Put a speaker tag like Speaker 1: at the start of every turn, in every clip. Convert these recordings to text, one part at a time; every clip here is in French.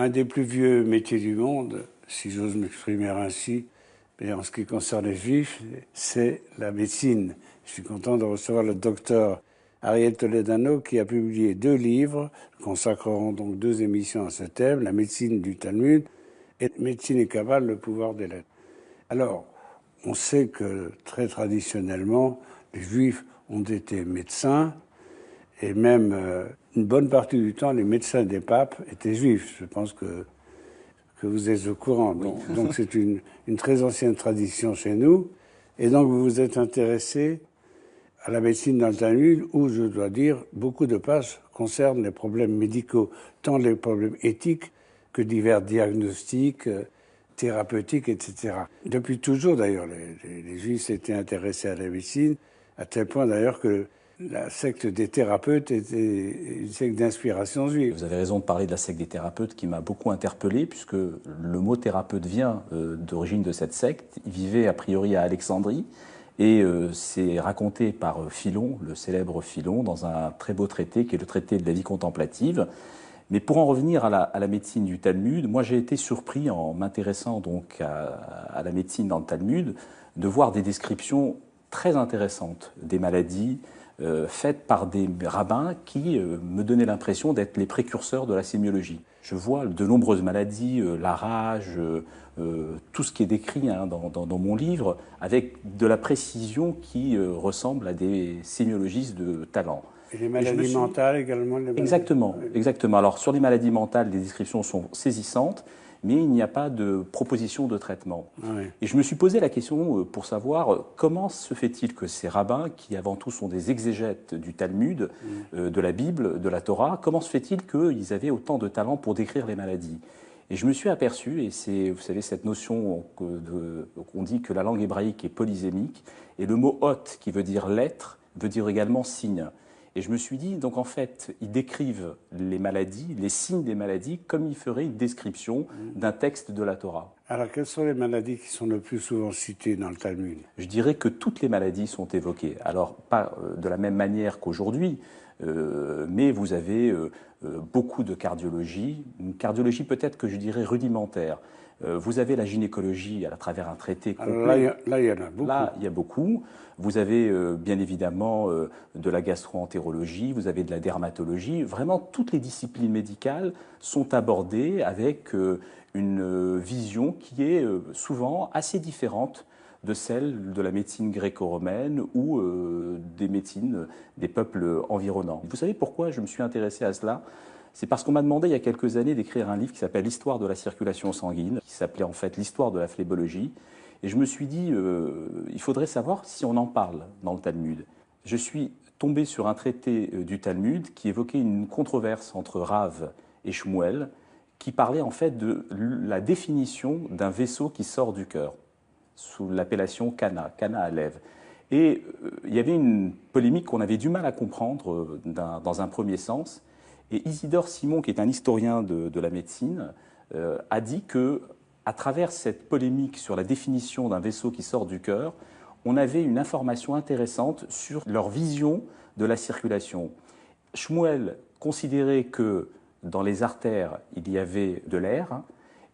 Speaker 1: un des plus vieux métiers du monde, si j'ose m'exprimer ainsi, mais en ce qui concerne les Juifs, c'est la médecine. Je suis content de recevoir le docteur Ariel Toledano qui a publié 2 livres, consacreront donc 2 émissions à ce thème, la médecine du Talmud et médecine et Kabbale, le pouvoir des lettres. Alors, on sait que très traditionnellement, les Juifs ont été médecins et même une bonne partie du temps, les médecins des papes étaient juifs. Je pense que vous êtes au courant.
Speaker 2: Oui.
Speaker 1: Donc c'est une très ancienne tradition chez nous. Et donc vous vous êtes intéressé à la médecine dans le Talmud, où, je dois dire, beaucoup de pages concernent les problèmes médicaux, tant les problèmes éthiques que divers diagnostics, thérapeutiques, etc. Depuis toujours, d'ailleurs, les Juifs s'étaient intéressés à la médecine, à tel point d'ailleurs que la secte des thérapeutes était une secte d'inspiration juive.
Speaker 2: Vous avez raison de parler de la secte des thérapeutes qui m'a beaucoup interpellé, puisque le mot thérapeute vient d'origine de cette secte. Il vivait a priori à Alexandrie, et c'est raconté par Philon, le célèbre Philon, dans un très beau traité qui est le traité de la vie contemplative. Mais pour en revenir à la médecine du Talmud, moi j'ai été surpris en m'intéressant donc à la médecine dans le Talmud, de voir des descriptions très intéressantes des maladies, faites par des rabbins qui me donnaient l'impression d'être les précurseurs de la sémiologie. Je vois de nombreuses maladies, la rage, tout ce qui est décrit dans mon livre, avec de la précision qui ressemble à des sémiologistes de talent.
Speaker 1: Et les maladies mentales également.
Speaker 2: Exactement. Alors sur les maladies mentales, les descriptions sont saisissantes, mais il n'y a pas de proposition de traitement.
Speaker 1: Oui.
Speaker 2: Et je me suis posé la question pour savoir comment se fait-il que ces rabbins, qui avant tout sont des exégètes du Talmud, de la Bible, de la Torah, comment se fait-il qu'ils avaient autant de talent pour décrire les maladies? Et je me suis aperçu, et c'est, vous savez, cette notion qu'on dit que la langue hébraïque est polysémique, et le mot hot, qui veut dire lettre, veut dire également signe. Et je me suis dit, donc en fait, ils décrivent les maladies, les signes des maladies, comme ils feraient une description d'un texte de la Torah.
Speaker 1: Alors, quelles sont les maladies qui sont le plus souvent citées dans le Talmud?
Speaker 2: Je dirais que toutes les maladies sont évoquées. Alors, pas de la même manière qu'aujourd'hui, mais vous avez beaucoup de cardiologie, une cardiologie peut-être que je dirais rudimentaire. Vous avez la gynécologie à travers un traité complet.
Speaker 1: Alors là, il y en a beaucoup.
Speaker 2: Là, il y a beaucoup. Vous avez bien évidemment de la gastro-entérologie, vous avez de la dermatologie. Vraiment, toutes les disciplines médicales sont abordées avec une vision qui est souvent assez différente de celle de la médecine gréco-romaine ou des médecines des peuples environnants. Vous savez pourquoi je me suis intéressé à cela ? C'est parce qu'on m'a demandé il y a quelques années d'écrire un livre qui s'appelle l'histoire de la circulation sanguine, qui s'appelait en fait l'histoire de la phlébologie. Et je me suis dit, il faudrait savoir si on en parle dans le Talmud. Je suis tombé sur un traité du Talmud qui évoquait une controverse entre Rav et Shmuel, qui parlait en fait de la définition d'un vaisseau qui sort du cœur, sous l'appellation Kana à lèvres. Et il y avait une polémique qu'on avait du mal à comprendre dans un premier sens. Et Isidore Simon, qui est un historien de la médecine, a dit que, à travers cette polémique sur la définition d'un vaisseau qui sort du cœur, on avait une information intéressante sur leur vision de la circulation. Shmuel considérait que dans les artères, il y avait de l'air,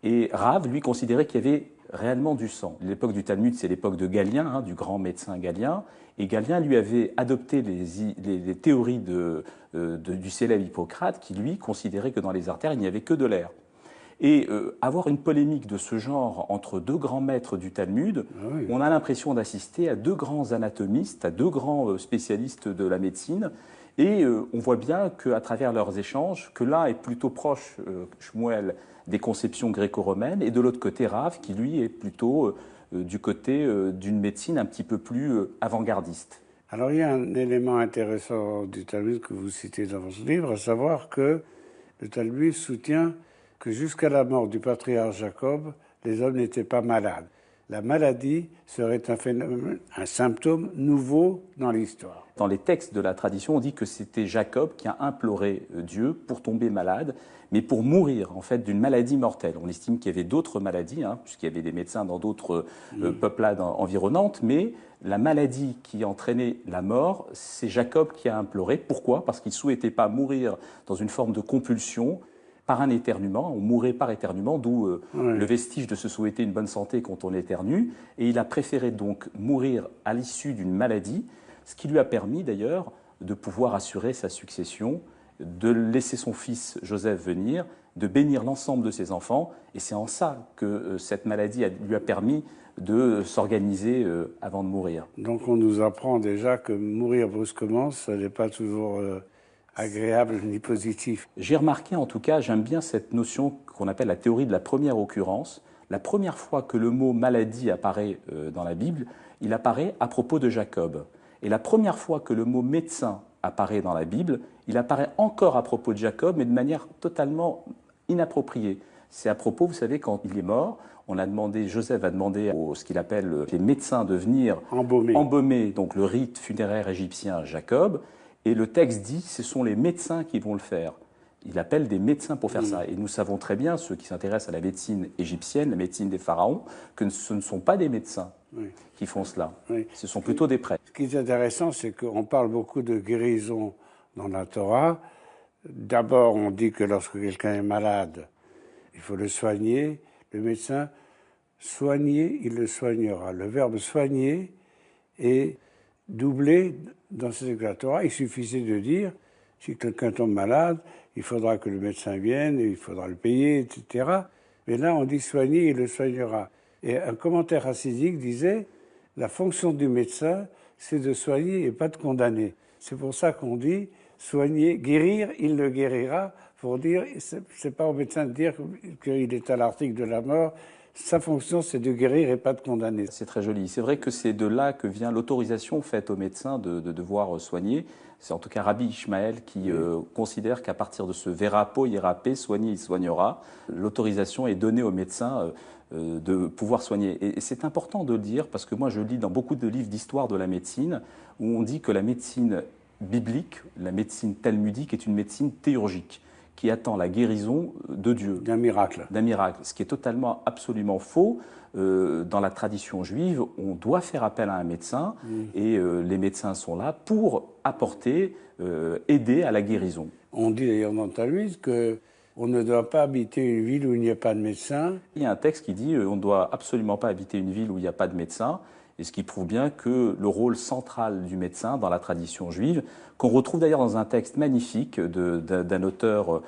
Speaker 2: et Rav, lui, considérait qu'il y avait réellement du sang. L'époque du Talmud, c'est l'époque de Galien, du grand médecin Galien, et Galien lui avait adopté les théories du célèbre Hippocrate, qui lui considérait que dans les artères, il n'y avait que de l'air. Et avoir une polémique de ce genre entre deux grands maîtres du Talmud, on a l'impression d'assister à deux grands anatomistes, à deux grands spécialistes de la médecine, et on voit bien qu'à travers leurs échanges, que l'un est plutôt proche, Shmuel, des conceptions gréco-romaines, et de l'autre côté, Rav, qui lui est plutôt du côté d'une médecine un petit peu plus avant-gardiste.
Speaker 1: Alors il y a un élément intéressant du Talmud que vous citez dans votre livre, à savoir que le Talmud soutient que jusqu'à la mort du patriarche Jacob, les hommes n'étaient pas malades. La maladie serait un phénomène, un symptôme nouveau dans l'histoire.
Speaker 2: Dans les textes de la tradition, on dit que c'était Jacob qui a imploré Dieu pour tomber malade, mais pour mourir en fait d'une maladie mortelle. On estime qu'il y avait d'autres maladies, puisqu'il y avait des médecins dans d'autres peuplades environnantes, mais la maladie qui entraînait la mort, c'est Jacob qui a imploré. Pourquoi ? Parce qu'il ne souhaitait pas mourir dans une forme de compulsion. par un éternuement, on mourait par éternuement, d'où le vestige de se souhaiter une bonne santé quand on éternue. Et il a préféré donc mourir à l'issue d'une maladie, ce qui lui a permis d'ailleurs de pouvoir assurer sa succession, de laisser son fils Joseph venir, de bénir l'ensemble de ses enfants. Et c'est en ça que cette maladie lui a permis de s'organiser avant de mourir.
Speaker 1: Donc on nous apprend déjà que mourir brusquement, ce n'est pas toujours agréable ni positif.
Speaker 2: J'ai remarqué en tout cas, j'aime bien cette notion qu'on appelle la théorie de la première occurrence. La première fois que le mot maladie apparaît dans la Bible, il apparaît à propos de Jacob. Et la première fois que le mot médecin apparaît dans la Bible, il apparaît encore à propos de Jacob, mais de manière totalement inappropriée. C'est à propos, vous savez, quand il est mort, Joseph a demandé à ce qu'il appelle les médecins de venir embaumer donc le rite funéraire égyptien Jacob. Et le texte dit, ce sont les médecins qui vont le faire. Il appelle des médecins pour faire ça. Et nous savons très bien, ceux qui s'intéressent à la médecine égyptienne, la médecine des pharaons, que ce ne sont pas des médecins qui font cela. Ce sont plutôt des prêtres.
Speaker 1: Ce qui est intéressant, c'est qu'on parle beaucoup de guérison dans la Torah. D'abord, on dit que lorsque quelqu'un est malade, il faut le soigner. Le médecin, soigner, il le soignera. Le verbe soigner est doublé dans ces textes de la Torah. Il suffisait de dire, si quelqu'un tombe malade, il faudra que le médecin vienne, il faudra le payer, etc. Mais là, on dit soigner, il le soignera. Et un commentaire hassidique disait, la fonction du médecin, c'est de soigner et pas de condamner. C'est pour ça qu'on dit soigner, guérir, il le guérira. Pour dire, c'est pas au médecin de dire qu'il est à l'article de la mort. Sa fonction, c'est de guérir et pas de condamner.
Speaker 2: C'est très joli. C'est vrai que c'est de là que vient l'autorisation faite aux médecins de devoir soigner. C'est en tout cas Rabbi Ishmael qui considère qu'à partir de ce verapo, hierape, soigner, il soignera. L'autorisation est donnée aux médecins de pouvoir soigner. Et c'est important de le dire parce que moi, je lis dans beaucoup de livres d'histoire de la médecine où on dit que la médecine biblique, la médecine talmudique est une médecine théurgique, qui attend la guérison de Dieu.
Speaker 1: D'un miracle.
Speaker 2: D'un miracle, ce qui est totalement, absolument faux. Dans la tradition juive, on doit faire appel à un médecin et les médecins sont là pour apporter, aider à la guérison.
Speaker 1: On dit d'ailleurs dans le Talmud qu'on ne doit pas habiter une ville où il n'y a pas de médecin.
Speaker 2: Il y a un texte qui dit on ne doit absolument pas habiter une ville où il n'y a pas de médecin. Et ce qui prouve bien que le rôle central du médecin dans la tradition juive, qu'on retrouve d'ailleurs dans un texte magnifique d'un auteur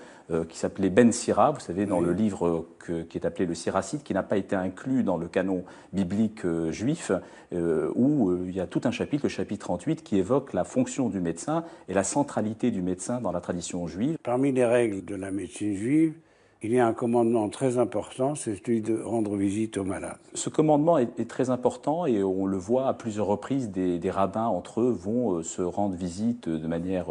Speaker 2: qui s'appelait Ben Sira, vous savez, dans le livre qui est appelé le Siracide, qui n'a pas été inclus dans le canon biblique juif, où il y a tout un chapitre, le chapitre 38, qui évoque la fonction du médecin et la centralité du médecin dans la tradition juive.
Speaker 1: Parmi les règles de la médecine juive, il y a un commandement très important, c'est celui de rendre visite aux malades.
Speaker 2: Ce commandement est très important et on le voit à plusieurs reprises, des rabbins entre eux vont se rendre visite de manière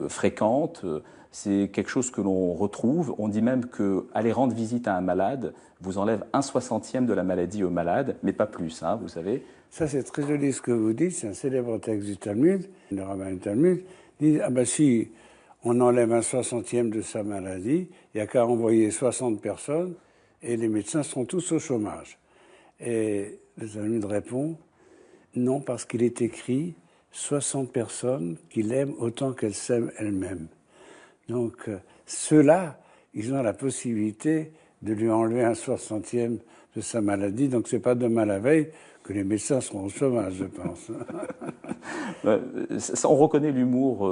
Speaker 2: fréquente. C'est quelque chose que l'on retrouve. On dit même qu'aller rendre visite à un malade vous enlève 1/60 de la maladie au malade, mais pas plus, hein, vous savez.
Speaker 1: Ça, c'est très joli ce que vous dites, c'est un célèbre texte du Talmud. Le rabbin du Talmud dit, ah ben si on enlève 1/60 de sa maladie, il n'y a qu'à envoyer 60 personnes et les médecins seront tous au chômage. Et le Talmud répond, non, parce qu'il est écrit 60 personnes qui l'aiment autant qu'elles s'aiment elles-mêmes. Donc ceux-là, ils ont la possibilité de lui enlever 1/60 de sa maladie. Donc c'est pas demain la veille que les médecins seront au chômage, je pense.
Speaker 2: On reconnaît l'humour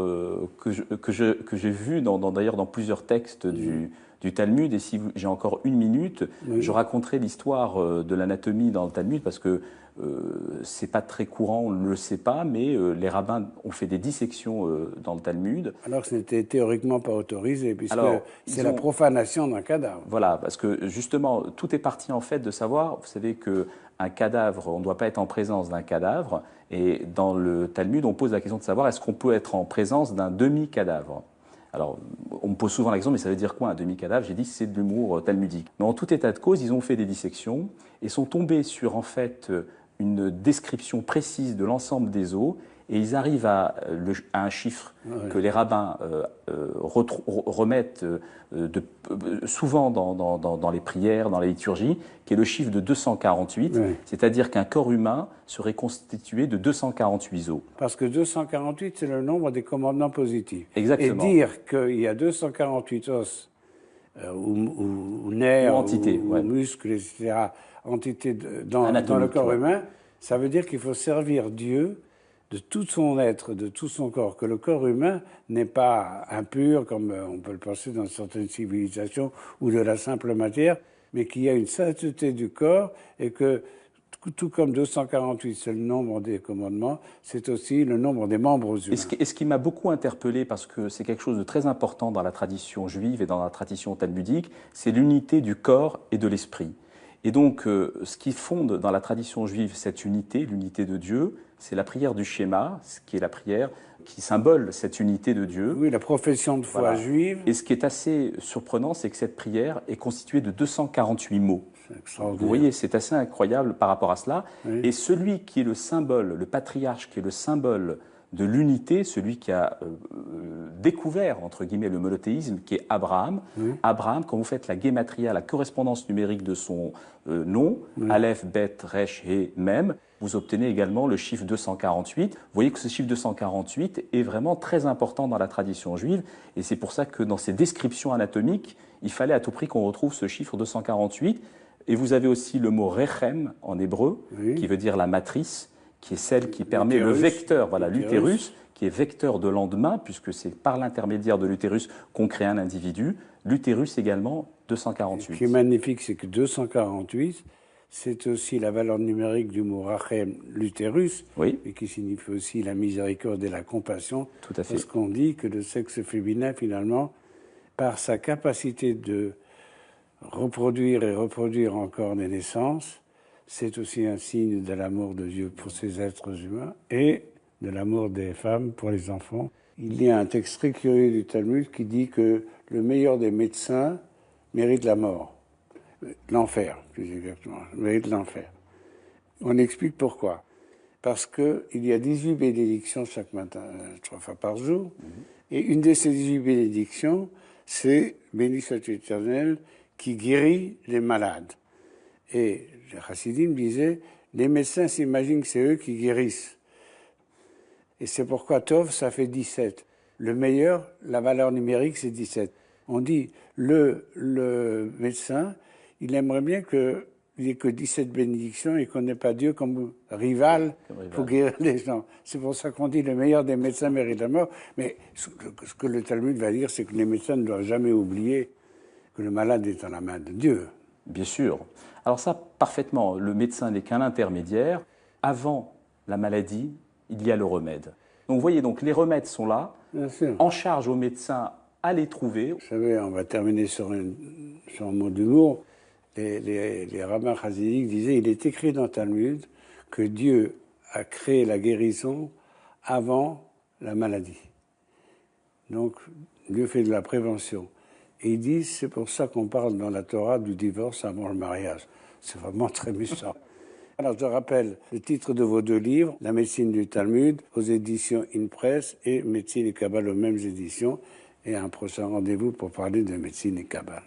Speaker 2: que j'ai vu d'ailleurs dans plusieurs textes du Talmud. Et si j'ai encore une minute, je raconterai l'histoire de l'anatomie dans le Talmud parce que c'est pas très courant, on ne le sait pas, mais les rabbins ont fait des dissections dans le Talmud.
Speaker 1: Alors que ce n'était théoriquement pas autorisé, puisque c'est la profanation d'un cadavre.
Speaker 2: Voilà, parce que justement, tout est parti en fait de savoir, vous savez qu'un cadavre, on ne doit pas être en présence d'un cadavre, et dans le Talmud, on pose la question de savoir est-ce qu'on peut être en présence d'un demi-cadavre. Alors, on me pose souvent la question, mais ça veut dire quoi un demi-cadavre? J'ai dit c'est de l'humour talmudique. Mais en tout état de cause, ils ont fait des dissections et sont tombés sur en fait une description précise de l'ensemble des os et ils arrivent à un chiffre que les rabbins remettent souvent dans les prières, dans les liturgies, qui est le chiffre de 248, c'est-à-dire qu'un corps humain serait constitué de 248 os.
Speaker 1: Parce que 248, c'est le nombre des commandements positifs.
Speaker 2: Exactement.
Speaker 1: Et dire qu'il y a 248 os ou nerfs,
Speaker 2: ou entité,
Speaker 1: ou muscles, etc., entités dans le corps humain, ça veut dire qu'il faut servir Dieu de tout son être, de tout son corps, que le corps humain n'est pas impur, comme on peut le penser dans certaines civilisations, ou de la simple matière, mais qu'il y a une sainteté du corps et que, tout comme 248, c'est le nombre des commandements, c'est aussi le nombre des membres humains.
Speaker 2: Et ce qui m'a beaucoup interpellé, parce que c'est quelque chose de très important dans la tradition juive et dans la tradition talmudique, c'est l'unité du corps et de l'esprit. Et donc, ce qui fonde dans la tradition juive cette unité, l'unité de Dieu, c'est la prière du Shema, ce qui est la prière qui symbole cette unité de Dieu.
Speaker 1: Oui, la profession de foi juive.
Speaker 2: Et ce qui est assez surprenant, c'est que cette prière est constituée de 248 mots. Vous voyez, c'est assez incroyable par rapport à cela. Oui. Et celui qui est le symbole, le patriarche qui est le symbole de l'unité, celui qui a découvert, entre guillemets, le monothéisme, qui est Abraham. Oui. Abraham, quand vous faites la guématria, la correspondance numérique de son nom, oui. Aleph, Bet, Resh, He, Mem, vous obtenez également le chiffre 248. Vous voyez que ce chiffre 248 est vraiment très important dans la tradition juive, et c'est pour ça que dans ces descriptions anatomiques, il fallait à tout prix qu'on retrouve ce chiffre 248. Et vous avez aussi le mot Rechem en hébreu, oui. qui veut dire la matrice, qui est celle qui permet le vecteur, voilà, l'utérus, qui est vecteur de lendemain, puisque c'est par l'intermédiaire de l'utérus qu'on crée un individu. L'utérus également, 248.
Speaker 1: Ce qui est magnifique, c'est que 248, c'est aussi la valeur numérique du mot Rachem, l'utérus,
Speaker 2: oui.
Speaker 1: et qui signifie aussi la miséricorde et la compassion.
Speaker 2: Tout à fait.
Speaker 1: Parce qu'on dit que le sexe féminin, finalement, par sa capacité de reproduire et reproduire encore des naissances, c'est aussi un signe de l'amour de Dieu pour ces êtres humains et de l'amour des femmes pour les enfants. Il y a un texte très curieux du Talmud qui dit que le meilleur des médecins mérite la mort. L'enfer, plus exactement, mérite l'enfer. On explique pourquoi. Parce qu'il y a 18 bénédictions chaque matin, 3 fois par jour, et une de ces 18 bénédictions, c'est « Béni soit l'Éternel » qui guérit les malades. Et les Chassidim disaient, les médecins s'imaginent que c'est eux qui guérissent. Et c'est pourquoi Tov, ça fait 17. Le meilleur, la valeur numérique, c'est 17. On dit, le médecin, il aimerait bien qu'il n'y ait que 17 bénédictions et qu'on n'ait pas Dieu comme rival pour guérir les gens. C'est pour ça qu'on dit, le meilleur des médecins mérite la mort. Mais ce que le Talmud va dire, c'est que les médecins ne doivent jamais oublier que le malade est dans la main de Dieu.
Speaker 2: Bien sûr. Alors ça, parfaitement, le médecin n'est qu'un intermédiaire. Avant la maladie, il y a le remède. Donc vous voyez, donc, les remèdes sont là.
Speaker 1: Bien sûr.
Speaker 2: En charge au médecin à les trouver.
Speaker 1: Vous savez, on va terminer sur un mot d'humour. Les rabbins chassidiques disaient, il est écrit dans Talmud que Dieu a créé la guérison avant la maladie. Donc, Dieu fait de la prévention. Et ils disent, c'est pour ça qu'on parle dans la Torah du divorce avant le mariage. C'est vraiment très méchant. Alors, je rappelle le titre de vos 2 livres, La médecine du Talmud, aux éditions InPress, et Médecine et Kabbale aux mêmes éditions, et un prochain rendez-vous pour parler de médecine et Kabbale.